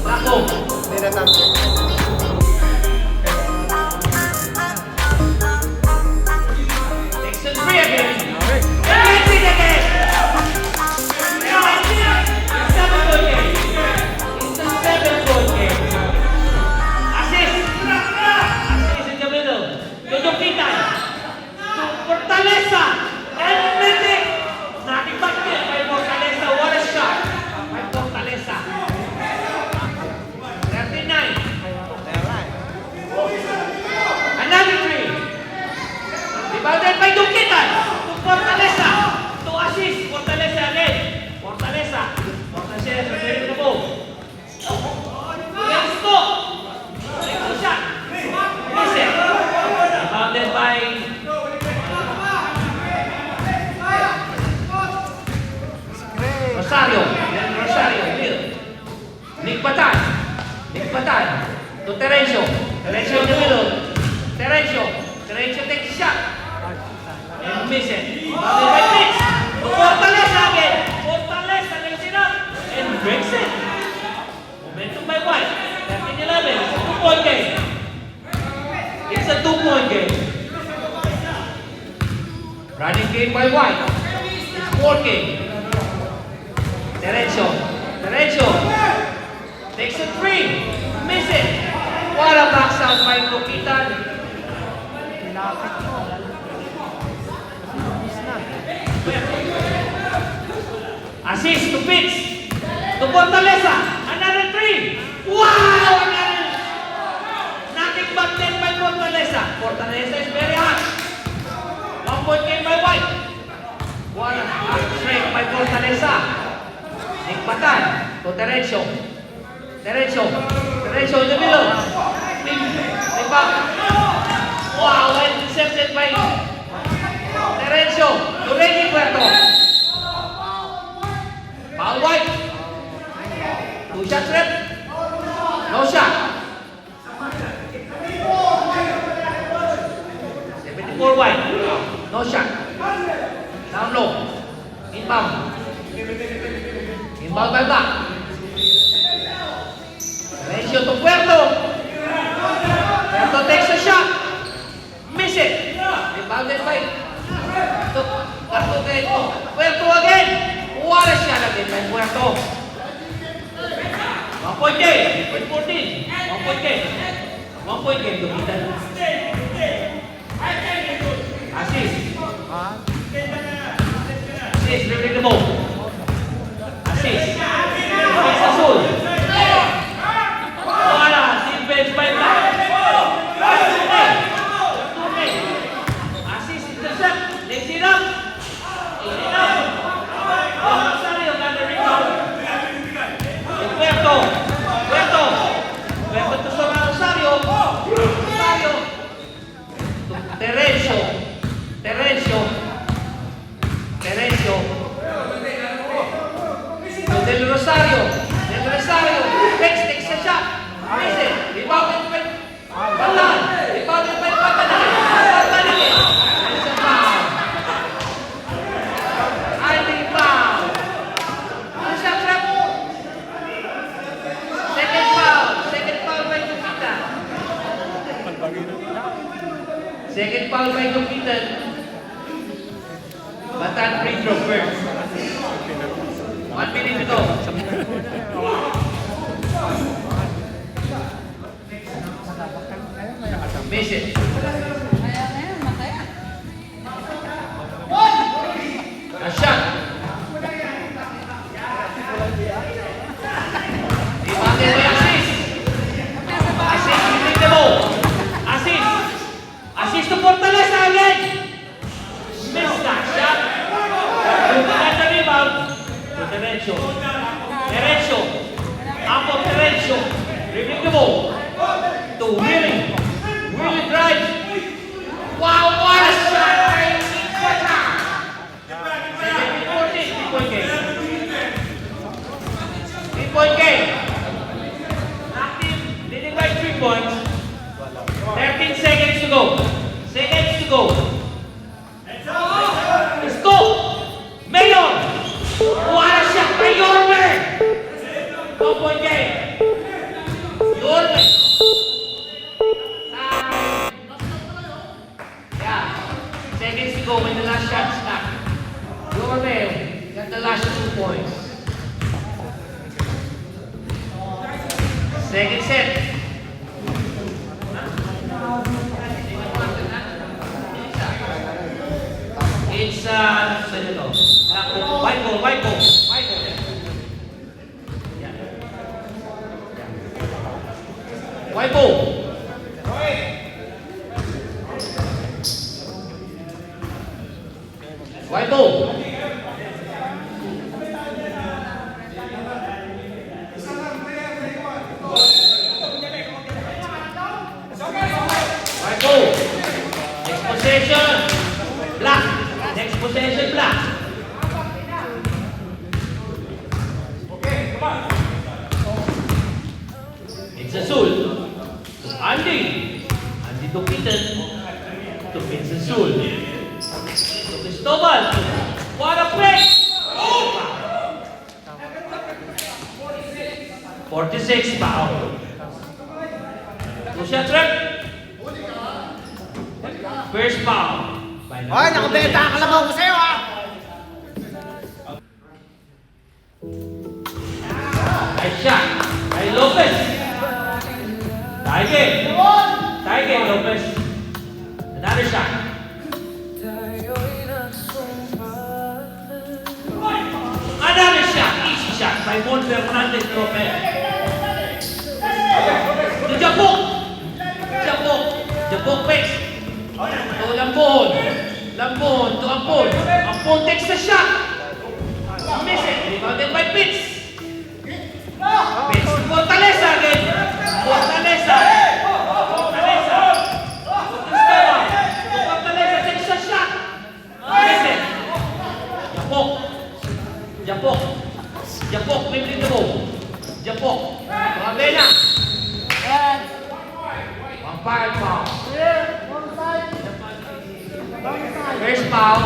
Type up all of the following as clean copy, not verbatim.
Lako. Hindi na tampi. Section 3 again. Everything again. It's a 7-point game. It's a 7-point game. Assist. Assist in the middle. Dudukitan. Fortaleza. And Medic. Nakipagkit by Fortaleza. What a shot. By Fortaleza. 39. Another 3. Rebounded by Dukitan. To Fortaleza. To assist. Fortaleza again. Fortaleza. Fortaleza ready to move. Let's go. Next shot. Miss it. Rebounded by Rosario. Then Rosario. Will. Nick Batan. Nick Batan. To Terencio. Terencio in the middle. Terencio. Terencio takes a shot. And miss it. Rebounded by Fitz. To Fortaleza again. Fortaleza lays it up. And breaks it. Momentum by White. 13-11. It's a 2-point game. It's a 2-point game. Running game by White. It's 4 game. Terencio. Terencio. Takes a 3. Miss it. What a box out by Dukitan. Assist to Fitz. To Fortaleza. Another 3. Wow! Another. Nothing but 10 by Fortaleza. Fortaleza is very hot. 1-point game by White. What a strength by Fortaleza. Nick Batan. To Terencio. Terencio. Terencio in the middle. Nick Batan. Wow! And intercepted by Terencio. To Reggie Puerto. Foul White. 2 shots rep. No shot. 74 White. No shot. Down low. Inbound. Inbound by Black. Terencio to Puerto. Puerto takes a shot. Miss it. Rebounded by Puerto again. What a shot again by Puerto. 1-point game. 14. 1-point game. 1-point game. Dukitan. Assist. Assist. Ready to move. Assist. Assist Azul. What a defense by Black. Assist intercept. Lays it up. In it up. Rosario got the rebound. Puerto. Puerto. Puerto to Rosario. Rosario. To Terencio. Terencio. Terencio. To Del Rosario. Del Rosario. Takes a shot. Miss it. Rebounded by Balan. Rebounded by Batan again. Batan again. It's a foul. I think foul. Two shots left. Second foul. Second foul by Dukitan. Second foul by Dukitan. Batan free throw first. 1 minute to go. Miss it. A shot. Rebounded by Assist. Assist using the ball. Assist. Assist to Fortaleza again. Missed that shot. Got the rebound. To Terencio. Terencio. Up of Terencio. Dribbling the ball. To Willie. Willie drives. Wow, what a shot by Nick Batan. 14, 3-point game. 3-point game. Active, leading by 3 points. 13 seconds to go. Seconds to go. Let's go. Mayor. What a shot by Yorme. 1-point game. Your way. Time. Yeah. Seconds to go when the last shot snap. Your way. Got the last 2 points. Second set. It's white ball. Yeah. White ball. White ball. White ball. Next possession. Black. Next possession, black. It's Azul. To Andy. Andy to Peter. To Vince Azul. To Cristobal. What a play! 46 foul. Two-shot trap. First foul. Hoy, nakabenta ang kalabaw ko sa'yo, ha? Nice shot. By Lopez. Taige, Lopez. Another shot. Another shot. Easy shot by Mon Fernandez Lopez. To Japok pace. To Lambon to Ampon. Ampon takes the shot. Miss it. Rebounded by Pitts. Pitts to Fortaleza again. Fortaleza. To Fortaleza takes the shot. Miss it. Japok dribbling the ball. Japok. To Avena. One foul. First foul.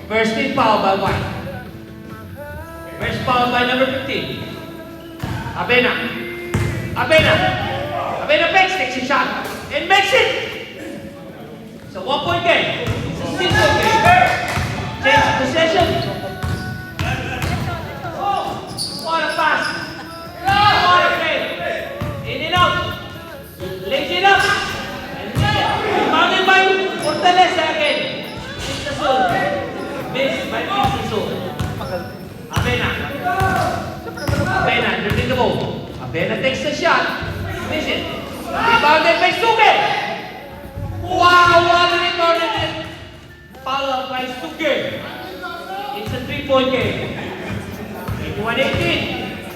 First team foul by White. First foul by number 15. Avena takes a shot and makes it. It's a 1-point game. It's a single game. Change of possession. What a pass. What a play. In and out. Lays it up. Rebounded by Fortaleza again. It's Azul. Missed by Azul. Avena dribbling the ball. Avena takes the shot. Miss it. Rebounded by Suge. Wow, what a rebounded foul by Suge. It's a 3-point game. 81-18.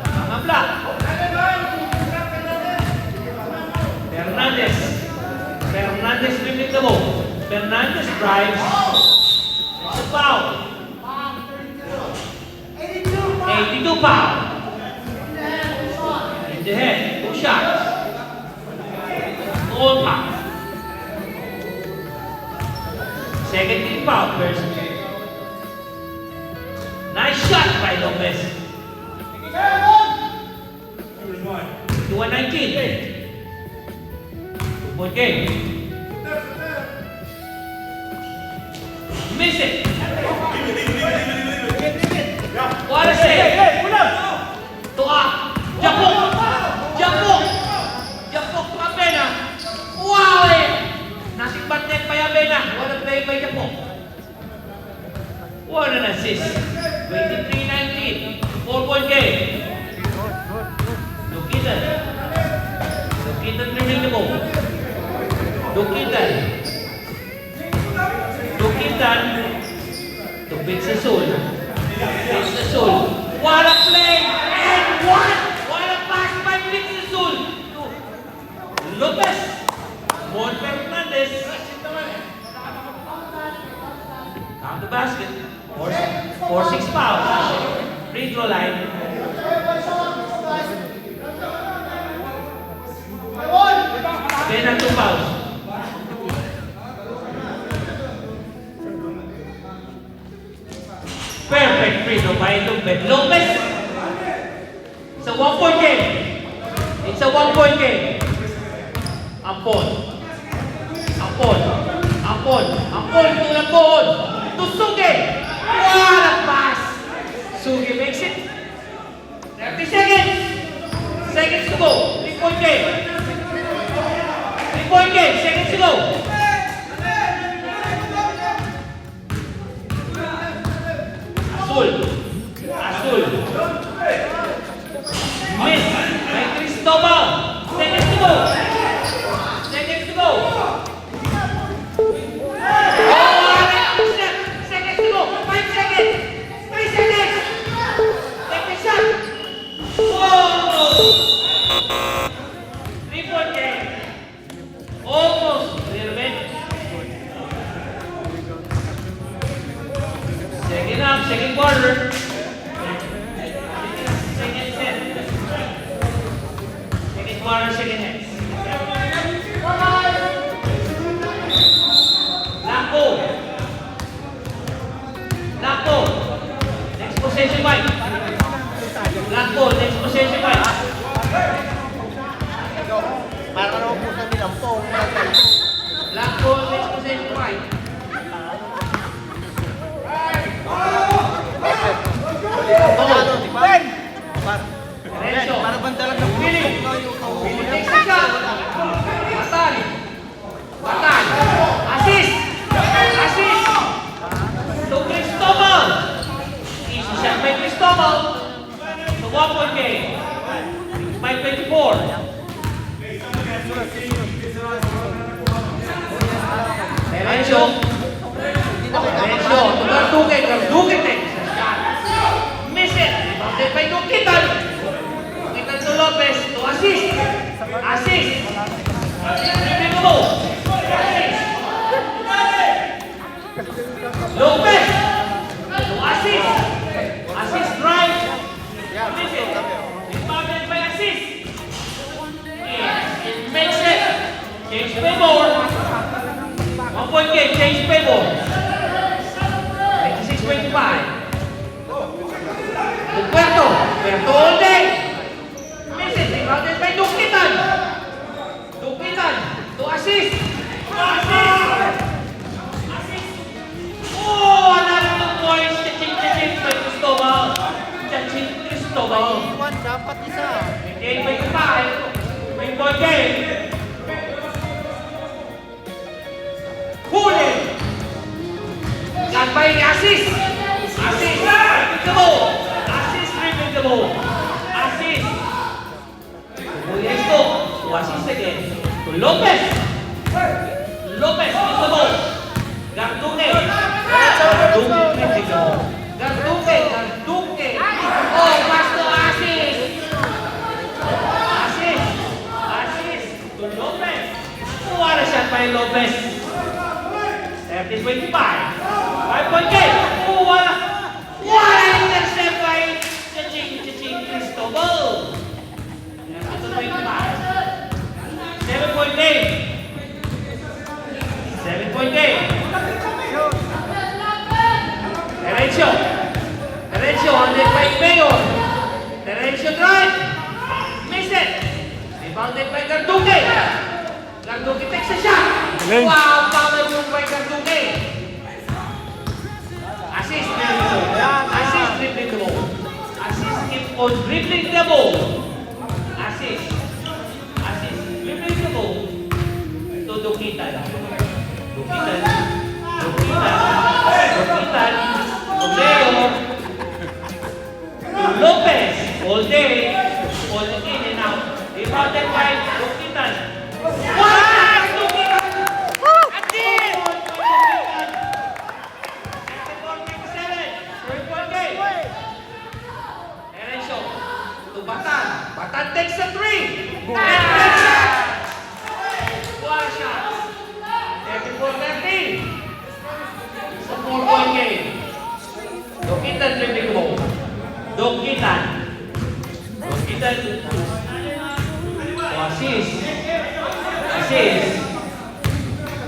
Mga black. Fernandez dribbling the ball. Fernandez drives. It's a foul. 82 foul. In the head. 2 shots. All foul. Second team foul. First. Nice shot by Lopez. 2-19. 2-point game. Miss it. What a save. To Japok to Avena. Wow eh. Nasikbat net by Avena. What a play by Japok. What an assist. 23-19. 4-point game. Lukitan dribbling the ball. Lukitan to Vince Azul. What a play! And what a pass by Vince Azul to Lopez. Mon Fernandez. Count the basket. 4-6 fouls. Free throw line. Then 2 fouls. Perfect free throw by Lopez. It's a 1-point game. It's a 1-point game. Ampon. Ampon. Ampon. Ampon. Ampon. To Sugi. What a pass. Sugi makes it. 30 seconds. Seconds to go. 3-point game. 3-point game. Seconds to go. Azul. Azul. Miss. By Cristobal. Seconds to go. Seconds to go. Oh, seconds to go. 5 seconds. 3 seconds. Take the shot. Whoa. 3-point game. Almost a little bit. Second up, second quarter. Second set. Second quarter, second half. Lapo. Lapo. Next possession, Mike. Lapo, next possession, Mike. Para ka naman po sa nilampong. Lapo, next possession, Mike. Diretso. Para bandalan ng Billy. Billy takes the shot. Batal. Batal. Assist. Assist. To Cristobal. Easy shot by Cristobal. So 1-point game. 5-24. Diretso. Diretso. To Garduque. Garduque takes the shot. Miss it. Rebounded by Duquitan. Duquitan to Lopez. To assist. Assist. Assist. Dribbling the ball. Assist. Lopez. To assist. Assist drive. Miss it. Rebounded by assist. It makes it. Change favor. 1-point game. Change favor. 26-25. Puerto. Puerto all day. Miss it. Rebounded by Duquitan. Duquitan. To assist. To assist. Assist. Oh, another 2 points. Cha-ching by Cristobal. Cha-ching Cristobal. Iwan, dapat isa. 28-25. 3-point game. Huli. Got by the assist. Assist. Dribbling the ball. Assist. Dribbling the ball. Assist. Huli esto. To assist again. To Lopez. Lopez with the ball. Garduque. Garduque dribbling the ball. Garduque. Garduque. Oh, pass to assist. Assist. Assist. To Lopez. What a shot by Lopez. 30-25. 5-point game. Oh, what a intercept by Cha-ching Cristobal. 30-25. 7-point game. 7-point game. Derecho. Derecho on the by Mayor. Derecho drive. Miss it. Rebounded by Garduque. Garduque takes a shot. Wow, power move by Garduque. Assist dribbling the ball. Assist dribbling the ball. Assist keep on dribbling the ball. Assist. Assist dribbling the ball. To Duquitan. Duquitan. Duquitan. Duquitan. To Leo. To Lopez. All day. All in and out. Rebounded by Duquitan. What? Duquitan! Again! 3-point game. Derecho. To Batan. Batan takes a 3. And takes it. What a shot. 34-13. It's a 4-point game. Duquitan dribbling the ball. Duquitan. Duquitan. To assist. Assist.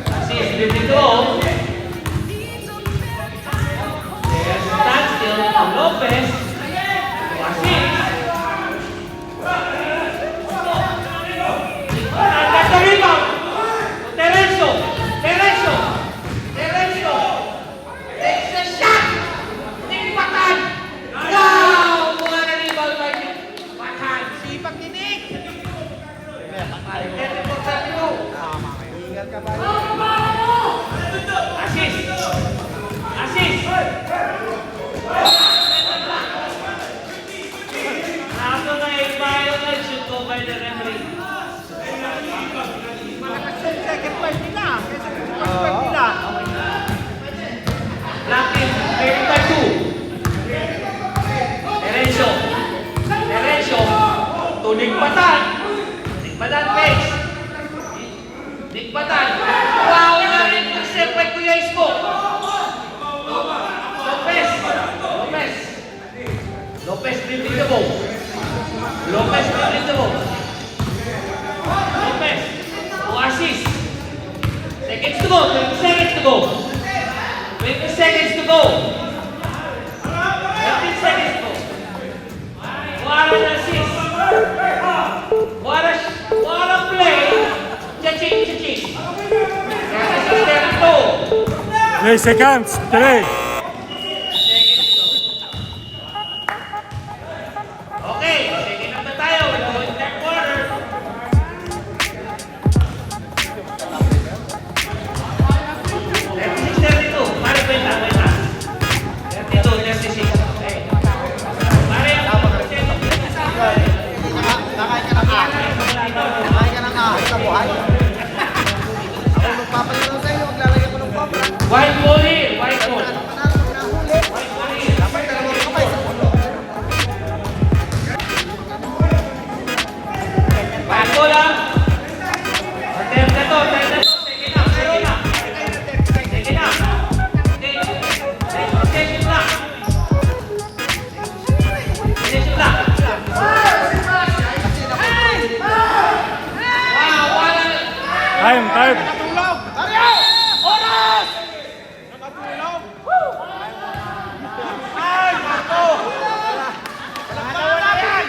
Assist dribbling the ball. There's standstill to Lopez. To assist. ball. Lopez dribbling the ball. Lopez to assist. Seconds to go. 20 seconds to go. 20 seconds to go. 15 seconds to go. What an assist. What a play. Cha-ching, cha-ching. 3 seconds. 3. Okay, second up na tayo. We're going third quarter. 36-32. Pare, kwenta. 32-36. Okay. Pare, Nakain ka ng ahas. Nakain ka ng ahas sa buhay. Ako magpapalit sa iyo, maglalagay ko ng cobra. white ball here. White ball. Panalo pag nahuli. White ball here. Dapat dalawang kamay sa puno. White ball lang. Attempt na to. Second up. Second up. Second up. Okay. Session lang. Session lang. Wow, what a... Time. Oras! Ay, Marco! Wala yan!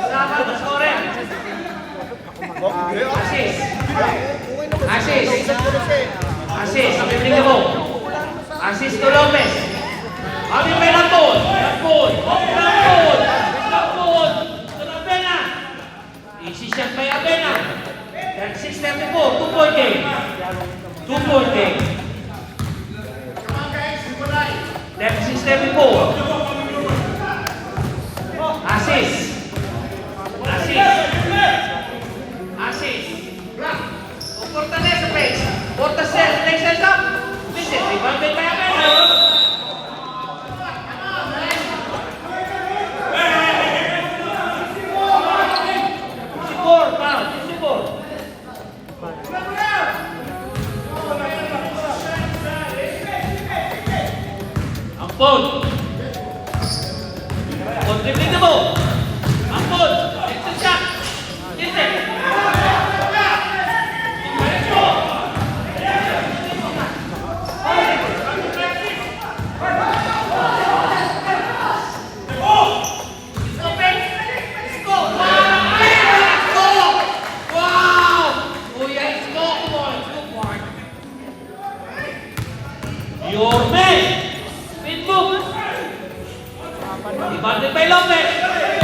Dapat scorer. Assist. Assist. Assist. Dribbling the ball. Assist to Lopez. Abi may lampon. Lampon. Lampon. To Abena. Easy shot by Abena. 36-34. 2-point game. 2-point game. 36-34. Assist. Assist. Fortaleza, Page. Fortaleza, next hands up. Visit. Rebounded by Abena. Four, foul. 54. Ampun. Ampun dribbling the ball. Ampun. Next shot. Get it. Your man. Pitbull. Rebounded by Lopez.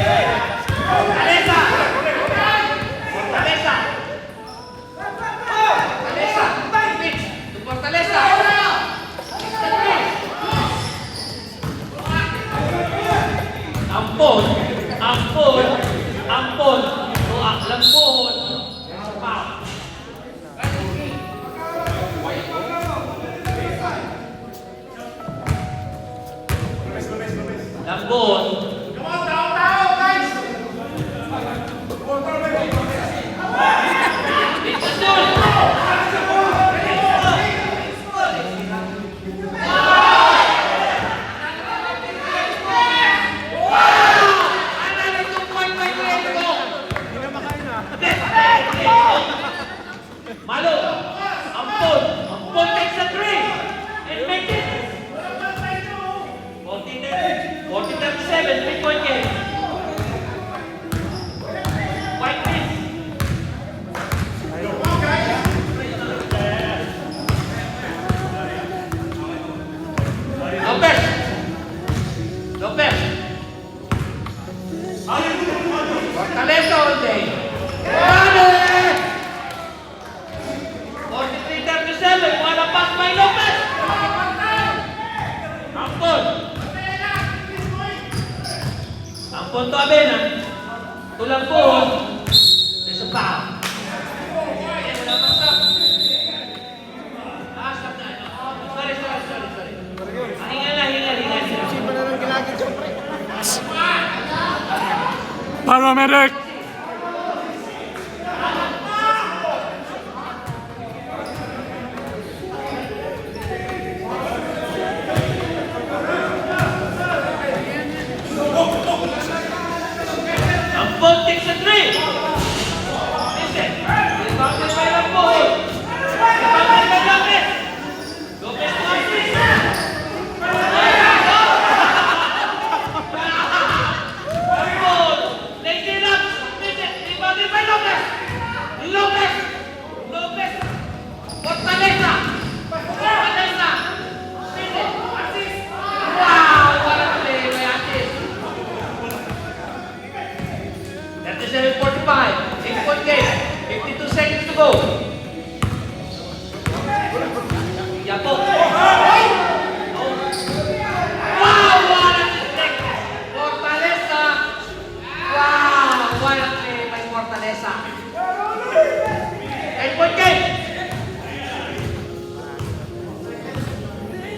10-point game.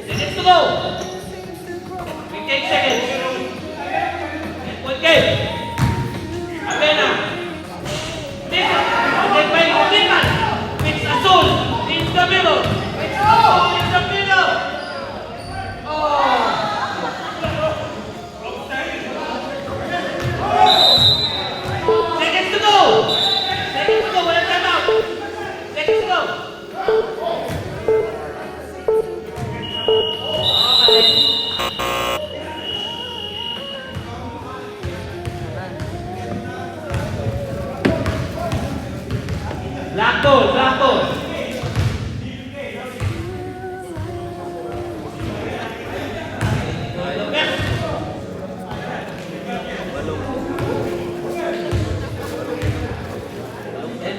Minutes to go. 15 seconds. 10-point game. Abena. This. Then by Liman. It's Azul. In the middle. It's Azul in the middle. Oh. Seconds to go. Seconds to go. Walang time out. Seconds to go. Okay. Black ball, black ball.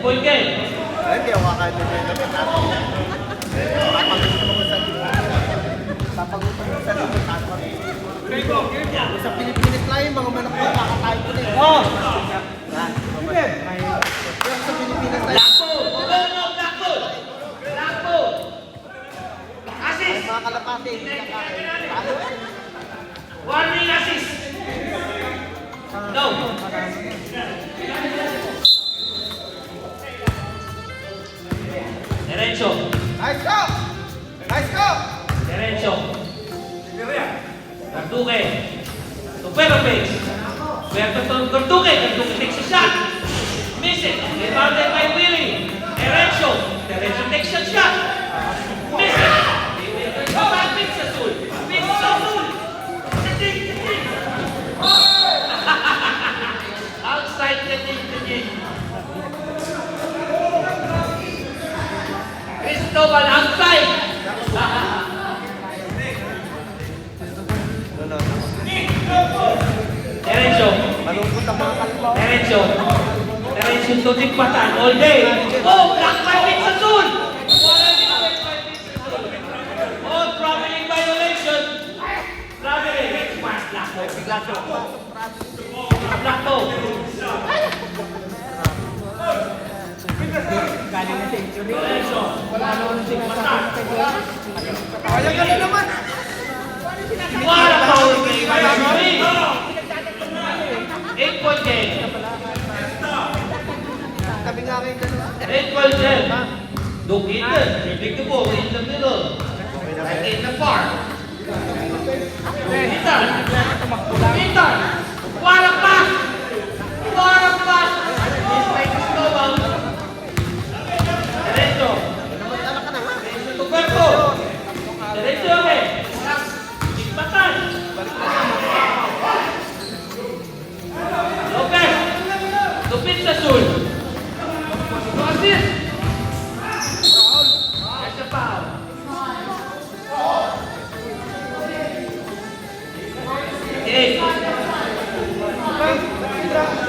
Point game. Ay, hindi ako kakain din yung gamit natin. Papagutom ako sa libot. Papagutom ako sa libot natin. Sa Pilipinas lang yung mga manok ko, kakakain ko na eh. Oh! Pero sa Pilipinas lang. Black ball! No, black ball! Black ball! Assist! Mga kalapati, hindi kakain. Paano? Warning assist! No! Derecho! Nice go! Nice go! Derecho! Garduque! Supero base! Garduque! Garduque takes a shot! Miss it! Rebounded by Willie! Derecho! Derecho takes a shot! Miss it! Come back, Mix Azul! Mix Azul! Titig! Outside titig! Cristobal outside! Derecho! Malungkot ang mga kalibaw. Derecho! Derecho to Tikbatan all day! Oh! Black by Mix Azul! Wala din ang Black by Mix Azul! Oh! Traveling violation! Traveling! Pass! Black ball! Black ball! Black ball! Derecho! Kaya ka na naman. What a power play by Azul! 8-point game! Tabi nga kayo dalawa. 8-12 game! Look in the, pick the ball in the middle. Like in the far. Peter! Peter! What a pass! What a pass! This time is no out. Derecho! Namantala ka na nga. To Cuerpo! Derecho okay! Tikbatan! Lopez! To Pizza Azul! To assist! There's a foul. Eight.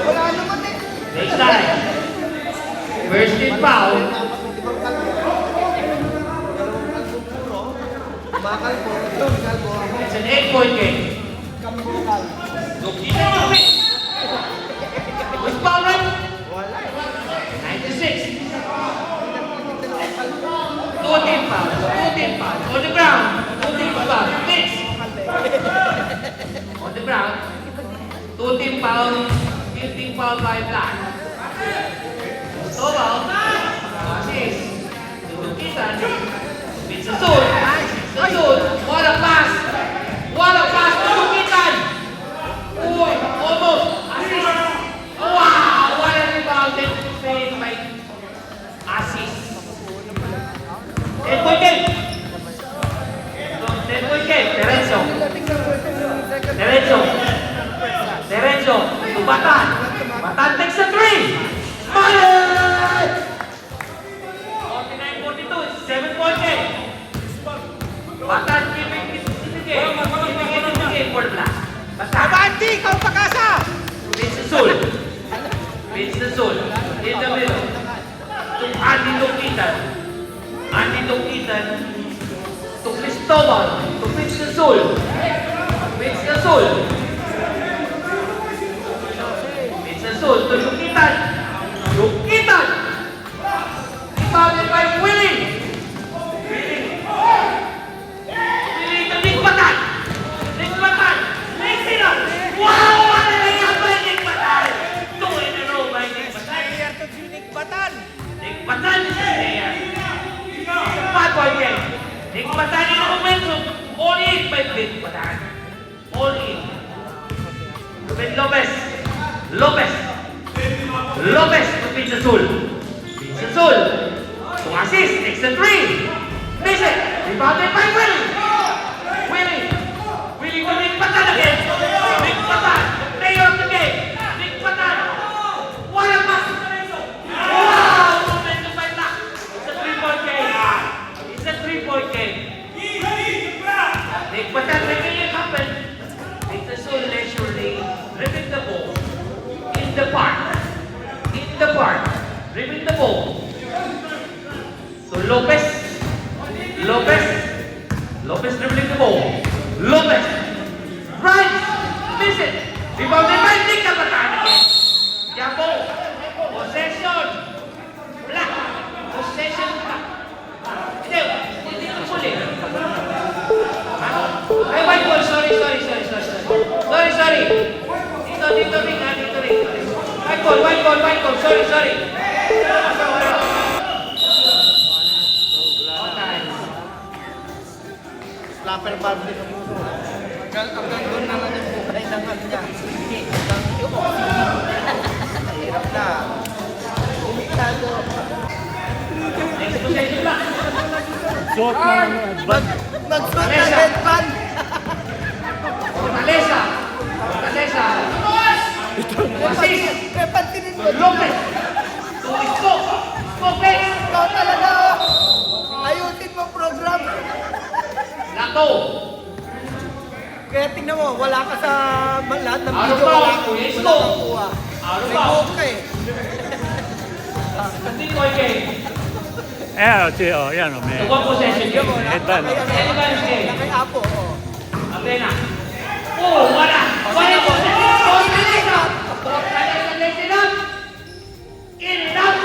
Wala naman eh. Baseline. First team foul. Ibang kalbo. Dalawang kalbo puro. Mga kalbo. Itong kalbo. It's an 8-point game. Kalbo kalbo. Look in the middle. Who's foul right? Wala. 96. Dalawang kalbo. Two team foul. Two team foul. On the ground. Two team foul. Mix. On the ground. Two team foul. Two team foul by Black. Tobal. Assist. Tutukitan. It's Azul. Azul. What a pass. What a pass. Tutukitan. Uy, almost. Assist. Wow. What a rebounded play by assist. 10-point game. 10-point game. Derecho. Derecho. Derecho. To Batan. Batan takes a 3. Smile! 49-42. It's 7-point game. Batan giving it in the game. Giving it in the game for Black. Batan. Abanti! Ikaw pakasa! Vince Azul. Vince Azul. In the middle. To Andy Luquitan. Andy Luquitan. To Cristobal. To Vince Azul. Vince Azul. Vince Azul to Luquitan. Luquitan! Patan! Nick Patan is there. It's a 5-point game. Nick Patan in the momentum. All in by Nick Patan. All in. Ruben Lopez. Lopez. Lopez to Vince Azul. Vince Azul. To assist. Takes the 3. Miss it. Rebounded by Willie. Willie. Willie to Nick Patan again. Nick Patan. The player of the game. Nick Patan. What a pass. Wow! Momentum by Black. It's a 3-point game. It's a 3-point game. Nick Patan making it happen. Vince Azul leisurely ripping the ball. In the park. In the park. Ripping the ball. So Lopez. Lopez. Lopez dribbling the ball. Lopez. Right. Miss it. Rebounded by Nick Patan again. Jabo. Possession. Black. Possession. Hindi. Hindi ito muli. Ay, white ball. Sorry. Sorry. Dito ring. White ball. Sorry. Slapper ball din ang muso. Hanggang doon naman yung buhay ng ano niya. Hindi. Hanggang yung hirap na. Umitado. Next possession Black. Suot ng advance. Nagsuot ng headband. Fortaleza. Assist. Pepantinin mo. Lopez. To Isko. Lopez. Ikaw talaga. Ayusin mo program. Lato. Kaya tingnan mo, wala ka sa lahat ng Ano video. ba? Wala Kuya wala Isko. kang kuha. Ano May ba? kuha ka eh. Hindi ko game. Yan o, may The one possession game. headband. Kaya Headband game. kay Apo. Oh. Abena. Oh, wala. Wala po. Fortaleza. Fortaleza lays it up. In and out.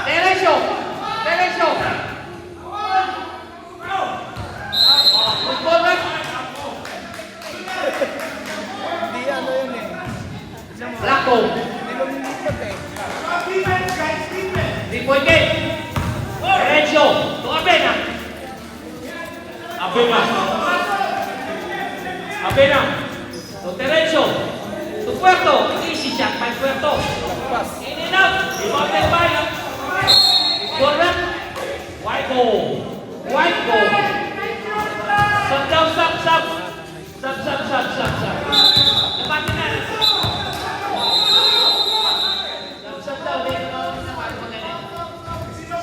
Derecho. Football back. Hindi ano yun eh. Blanco. Hindi mo nilipot eh. 3-point game. Derecho. To Abena. To Derecho. To Puerto. Easy shot by Puerto. In and out. Rebounded by Correct. White ball. Sub down. Sub. Napatin na.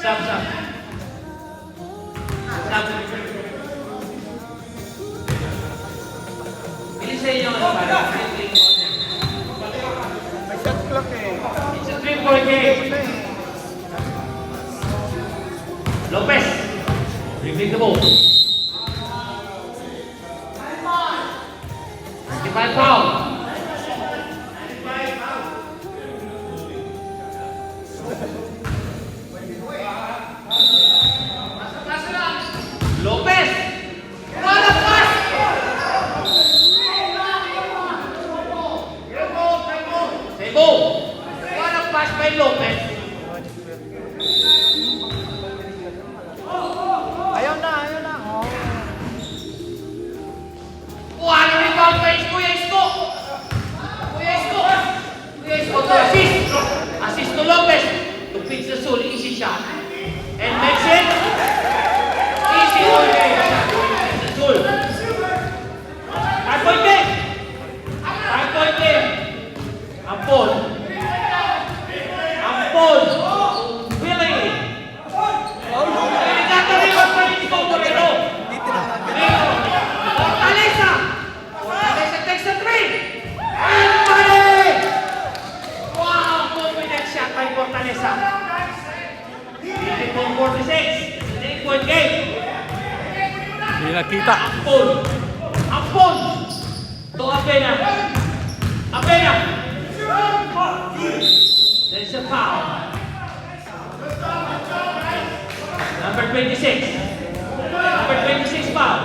Sub down. Sub. Bilisan nyo para May shot clock eh. It's a 3-point game. Ano eh. Lopez. Dribbling the ball. 95 foul. Lopez. What a pass! Sebo. What a pass by Lopez. Ayaw na. Oh. What a rebound by Kuya Isko to assist. Assist to Lopez. To Vince Azul. Easy shot. And makes it. Easy all-game shot. Vince Azul. 5-point game. Ampon. Willie. Got the rebound by Isko Moreno. Hindi tinangan. Fortaleza takes the 3. And money! Wow, confident shot by Fortaleza. 54-46. It's an 8-point game. Hindi nakita. Ampon. To Abena. There's a foul. Number 26 foul.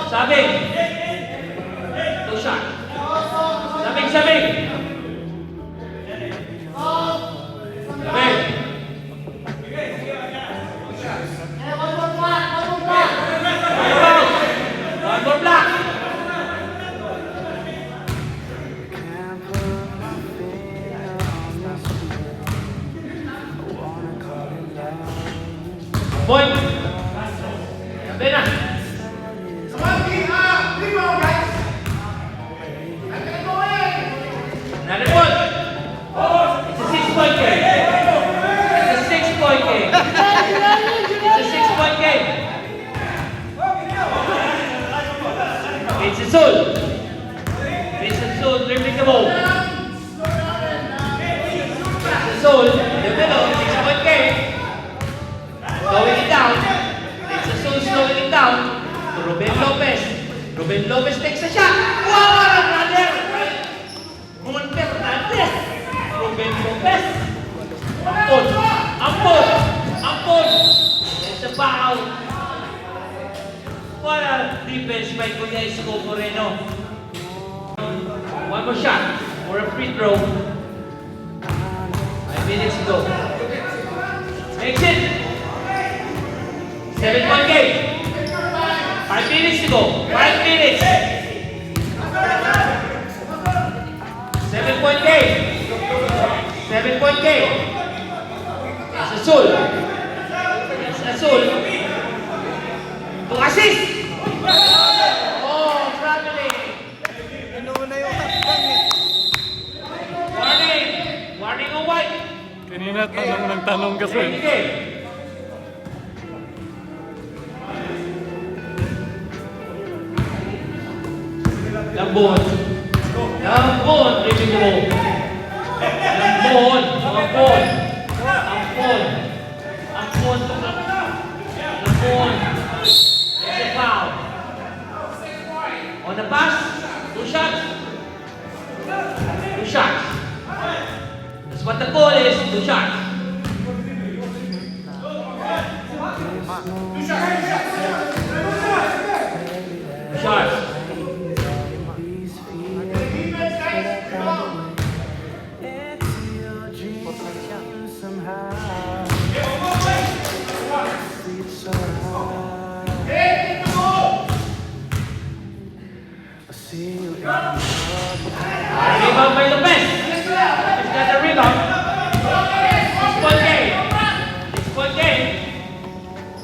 Sabi. Two shot. Sabi. Point. Sabi na. Another point. It's a 6-point game. It's a 6-point game. It's a 6-point game. It's a Sul. It's a Sul dribbling the ball. It's a Sul in the middle. 6-point game. Slowing it down. It's a Sul slowing it down. To Ruben Lopez. Ruben Lopez takes a shot. Wow! Another! Juan Fernandez. Ruben Lopez. Ampon. Ampon. Ampon. It's a foul. What a defense by Kuya Isko Moreno. One more shot for a free throw. 5 minutes to go. Makes it. 7-point game. 5 minutes to go. 5 minutes. 7-point game. 7-point game. It's Azul. It's Azul. To assist. Oh, traveling. Inuuna yung takbang eh. Warning. Warning on white. Kanina tanong ng tanong kasi. Take the game. Lambon. Lambon. Dribbling the ball. Lambon. Lambon. Lambon. Lambon. Lambon. There's a foul. On the pass. 2 shots. 2 shots. That's what the goal is. 2 shots. Shots. Rebound by Lopez. He's got the rebound. 6-point game. 6-point game.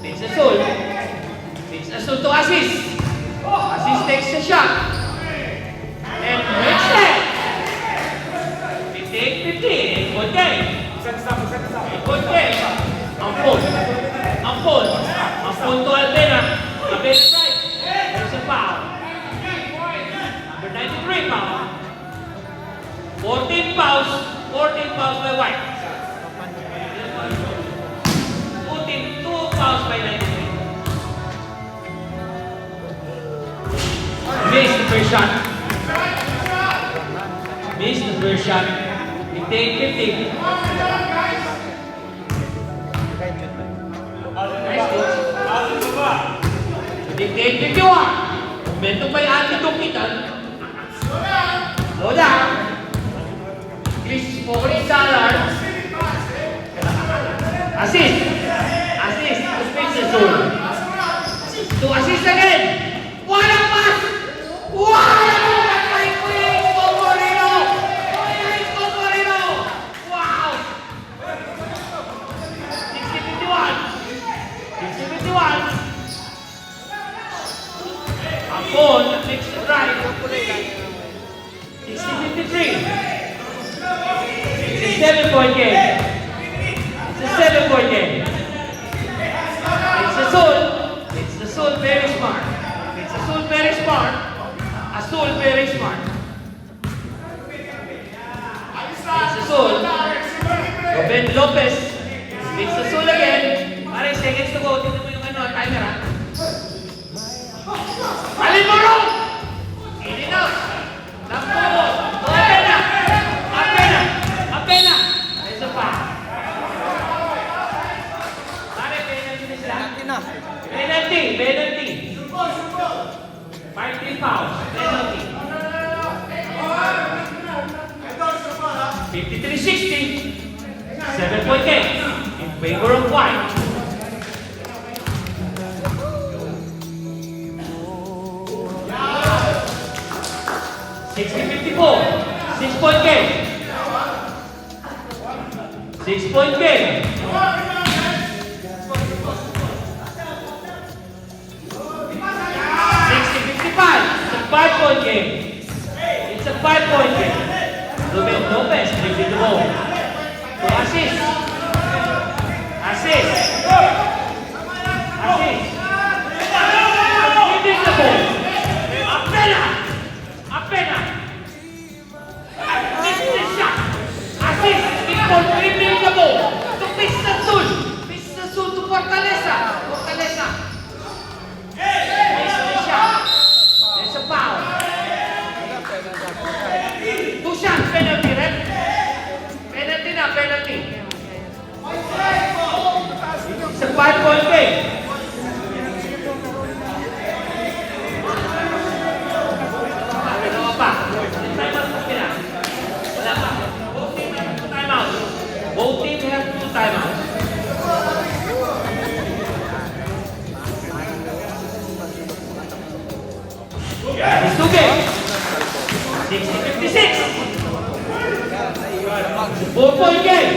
It's Azul. It's Azul to assist. Assist takes the shot. And makes it. 58-50. 8-point game. 8-point game. Ampon. Ampon. Ampon to Albena. Albena right. There's a foul. Number 93 foul. 14 fouls. 14 fouls by White. 2 fouls by 93. Missed the first shot. Missed the first shot. 58-50. Nice coach. 58-51. Momentum by Andy Dukitan. Slow down. Chris Foreign Salad. Assist. Assist. To Space Azul. To assist again. What a pass! What a pass by Isko Moreno! Isko Moreno! Wow! 60-51. 60-51. Ampon makes the drive. 60-53. It's a 7-point game. It's a 7-point game. It's Azul. It's Azul very smart. It's Azul very smart. Azul very smart. It's Azul. Ruben Lopez. It's Azul again. Parang seconds to go. Tignan mo yung timer ha. Alin mo ron! In and out. Lampo. Apena. Apena. Apena. There's a foul. Pare, penalty na sila. Penalty. Penalty. 5-3 fouls. Penalty. 53-60. 7-point game. In favor of White. $60-54. 6-point game. 6-point game. 5-point game. It's a 5-point game. Ruben Lopez, dribbling the ball. To assist. Assist. Assist. Dribbling the ball. Apena. Apena. Missing shot. Assist. Ball dribbling the ball. To Pista Sul. Pista Sul to Fortaleza. Fortaleza. Missing shot. There's a foul. Two shots, penalty, right? Penalty na, penalty. It's a 5-point game. Ano pa? Time out pa sila. Wala pa. Both team have 2 timeouts. Both team have 2 timeouts. It's 2 games. 60-56. 4-point game.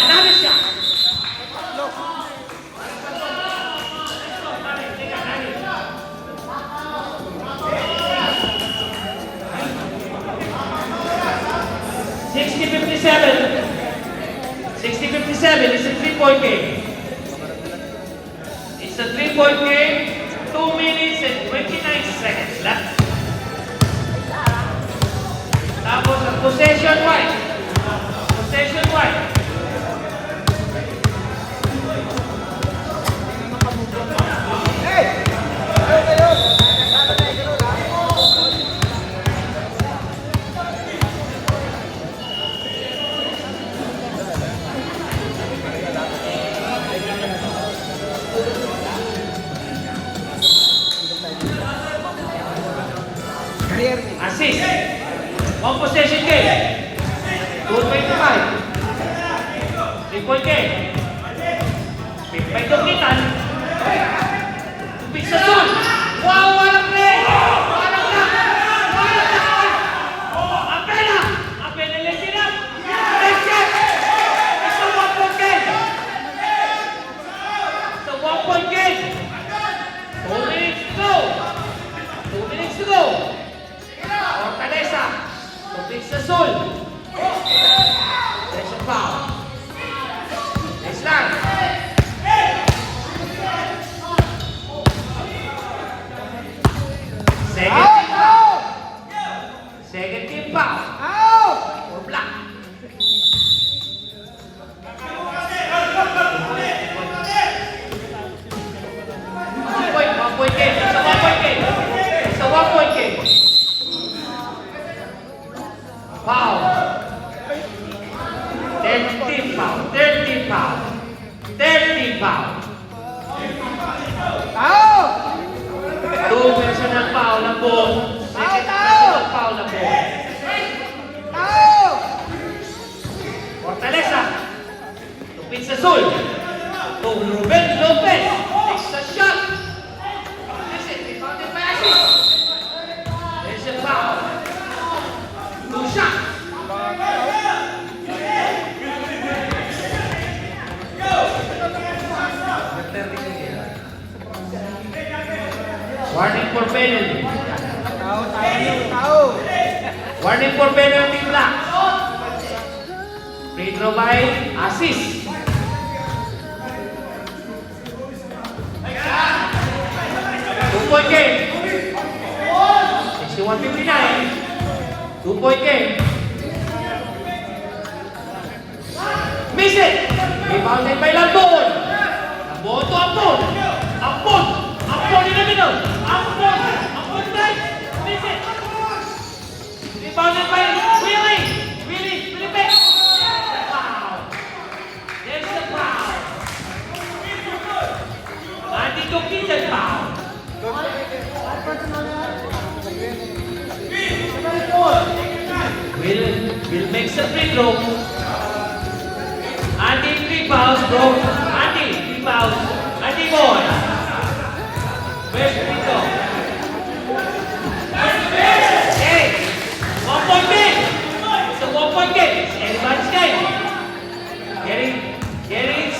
Another shot. It's a 3-point game. It's a 3-point game. 2 minutes and 29 seconds left. Tapos ang possession wide. Possession wide. Assist. 1 possession game. 2.25. 3-point game. May dumitan. Tupig sa Sul. Wow, walang play. Walang na. Walang na. Apena. Apena lifting up. Next shot. It's a 1-point game. It's a 1-point game. 2 minutes to go. 2 minutes to go. Fortaleza. Tupig sa Sul. There's a foul. Next lang. Second team foul. For black. One point game. It's a 1-point game. It's a 1-point game. Foul. Third team foul. Third team foul. Third team foul. Two personal foul ng buong. Second personal foul ng buong. Fortaleza. Tupid sa Sul. To Ruben Lopez. Takes the shot. Listen, rebounded by assist. There's a foul. 2 shots. Warning for penalty. Warning for penalty black. Free throw by assist. Two-point game. 61-59. 2-point game. Miss it. Rebounded by Lambon. Lambon to Ampon. Ampon. Ampon in the middle. Ampon. Ampon right. Miss it. Rebounded by Willie. Willie. Felipe. Wow. There's the foul. Andy Tokijan foul. Will makes a free throw. Andy 3 fouls, bro. Andy 3 fouls. Andy boy. Where's the free throw? Hey, 1-point game. It's a 1-point game. It's anybody's game. Getting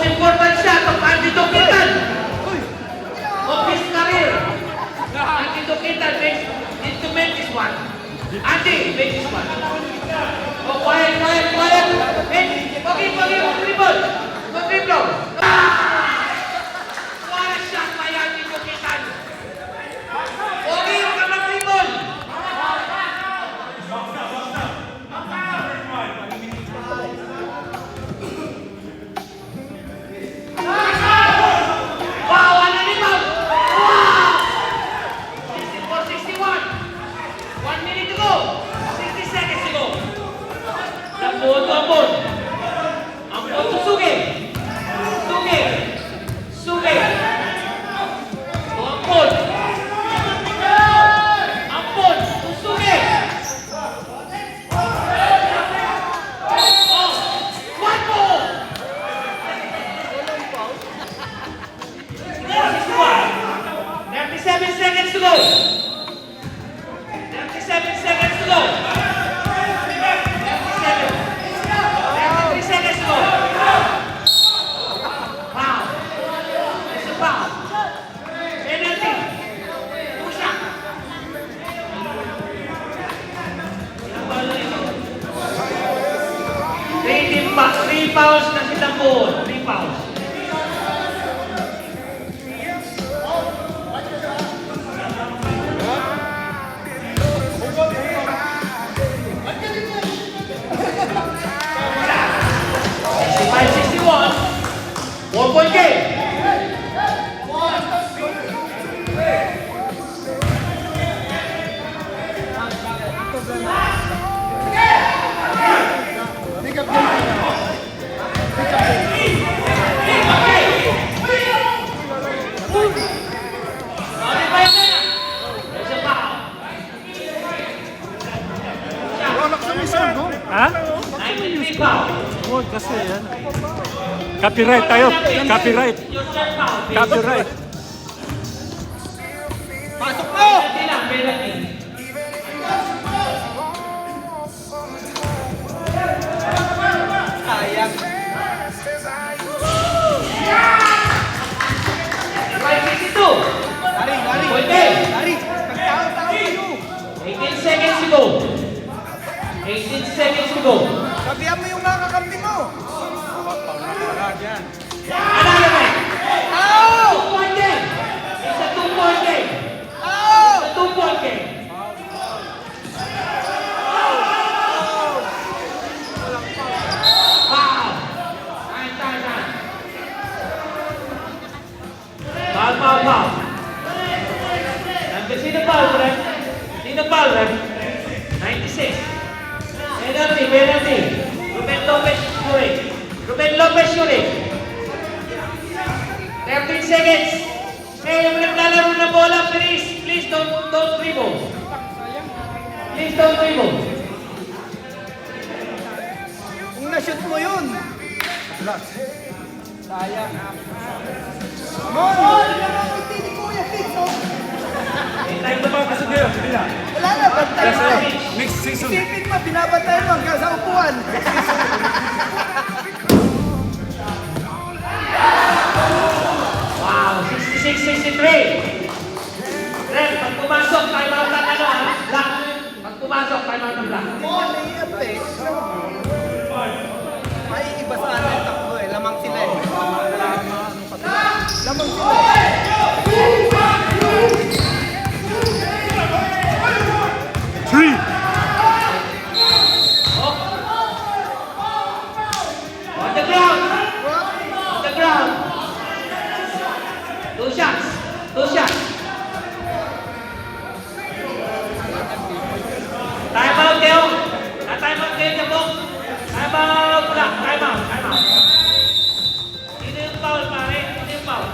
important shot of Andy Duquitan of his career. Andy Duquitan needs to make this one. Andy, make this one. Oh, quiet. Hey, Pogi, dribble. Go dribble. What a shot by Andy Duquitan. Pogi, huwag ka mag-dribble. Wow, ano rebound? Wow! 64-61. 1 minute to go. 60 seconds to go. Ampun to Ampun. Ampun to Suge. Suge. To Ampun. Ampun to Suge. Oh, one more. 37 seconds to go. 37 seconds to go. 33 seconds to go. Foul. It's a foul. Penalty. Push up. Ilang foul na ito? 3 fouls na si Tambon. 3 fouls. One-point game. Ha? 93 foul. Huwag kasi yan. Copyright tayo. Copyright. Your third foul. Copyright. Pasok mo! Penalty lang, penalty. Sayang. 5-62. Lari. Point game. Lari. Pagtao kayo. 18 seconds to go. 18 seconds to go. Sabihan mo yung mga kakampi mo. Another man. Ow! 2-point game. It's a 2-point game. Ow! It's a 2-point game. Foul. Time. Foul. Sino foul, Brad? Sino foul, Brad? 96. Penalty. Ruben Lopez Yuri. 13 seconds. Hey, yung naglalaro ng bola, please don't dribble. Please don't dribble. Kung na-shoot mo yun. Sayang. Mon! Hindi ni Kuya Fix, oh. Time to pass to Deo. Wala na, bantay mo. Next season. Isipin mo, binabantay mo hanggang sa upuan. Wow, 66-63. Red, pag pumasok, time out ang ano, ha? Black. Pag pumasok, time out ang black. May iba sa atin takbo eh. Lamang sila eh. Lamang sila eh. 3. On the ground. On the ground. Two shots. Time out, Deo. Time out, Deo. Time out, black. Time out. Sino yung foul, pare? Sino yung foul?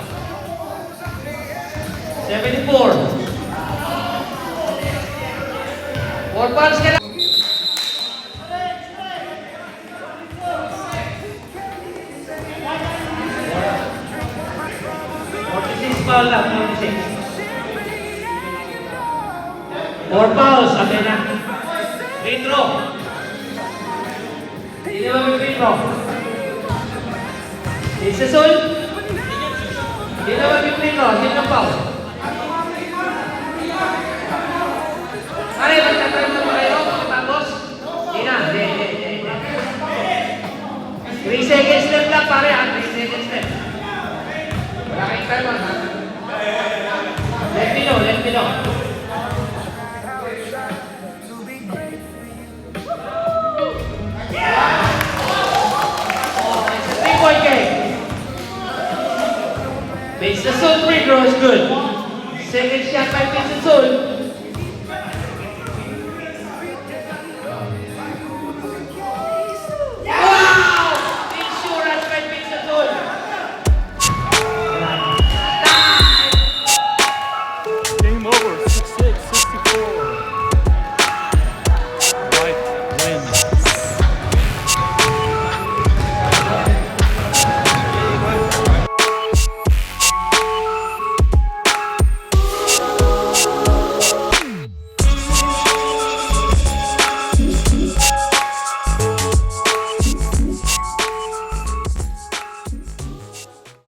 74. 4 fouls ka lang. 46 foul lang, 46. 4 fouls, sabi na. Free throw. Hindi ba may free throw? Vince Sul. Sino ba bibili ko? Sino pa? Pare, magtatry na ba kayo? Tapos? Hindi na. Hindi. 3 seconds left lang pare ha. 3 seconds left. Wala kayong time ha. Let me know. Oh, it's a 3-point game. Vince Sul free throw is good. Second shot by Vince Sul.